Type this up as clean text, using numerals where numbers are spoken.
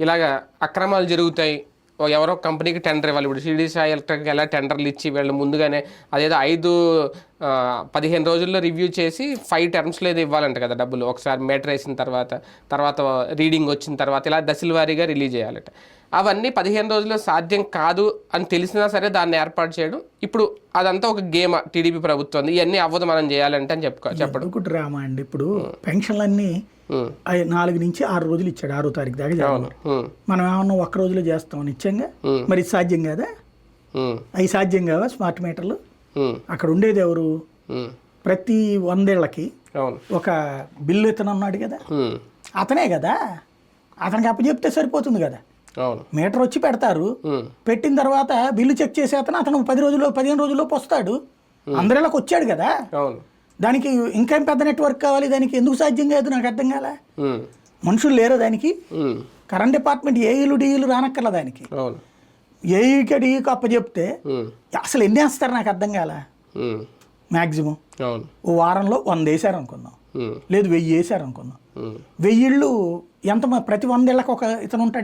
ఇలాగ అక్రమాలు జరుగుతాయి, ఎవరో కంపెనీకి టెండర్ ఇవ్వాలి. ఇప్పుడు షిరిడి సాయి ఎలక్ట్రిక్ ఎలా టెండర్లు ఇచ్చి వీళ్ళు ముందుగానే అదేదో 15 రోజుల్లో రివ్యూ చేసి 5 టర్మ్స్లో ఏదో ఇవ్వాలంట కదా డబ్బులు, ఒకసారి మీటర్ వేసిన తర్వాత రీడింగ్ వచ్చిన తర్వాత ఇలా దశల వారీగా రిలీజ్ చేయాలట. అవన్నీ 15 రోజుల్లో సాధ్యం కాదు అని తెలిసినా సరే దాన్ని ఏర్పాటు చేయడం. ఇప్పుడు అదంతా ఒక గేమ్ టీడీపీ ప్రభుత్వం, ఇవన్నీ అవ్వదు మనం చేయాలంటే అని చెప్పడం రామా అండి. ఇప్పుడు పెన్షన్లన్నీ 4 నుంచి 6 రోజులు ఇచ్చాడు, 6వ తారీఖు దాకా. మనం ఏమన్నా ఒక్క రోజులో చేస్తామని ఇచ్చాంగా, మరి ఇది సాధ్యం కదా? అవి సాధ్యం కావా స్మార్ట్ మీటర్లు? అక్కడ ఉండేది ఎవరు? ప్రతి 100 ఏళ్లకి ఒక బిల్లు ఇతను అన్నాడు కదా, అతనే కదా, అతనికి అప్పచెప్తే సరిపోతుంది కదా. మీటర్ వచ్చి పెడతారు, పెట్టిన తర్వాత బిల్లు చెక్ చేసే అతను 15 రోజుల్లో వస్తాడు. అందరిలోకి వచ్చాడు కదా, దానికి ఇంకేం పెద్ద నెట్వర్క్ కావాలి? దానికి ఎందుకు సాధ్యం కాదు నాకు అర్థం కాలే. మనుషులు లేరా దానికి? కరెంట్ డిపార్ట్మెంట్ ఏఈలు డిఈలు రానక్కర్లా దానికి. ఏఈకి డిఈకి అప్పచెప్తే అసలు ఎన్ని వేస్తారు నాకు అర్థం కాలే. మ్యాక్సిమం ఓ వారంలో 100 వేసారు అనుకుందాం, లేదు 1000 వేసారు అనుకుందాం. 1000 ఎంత? ప్రతి 100 ఏళ్ళకి ఒక ఇతను ఉంటాడు కదా.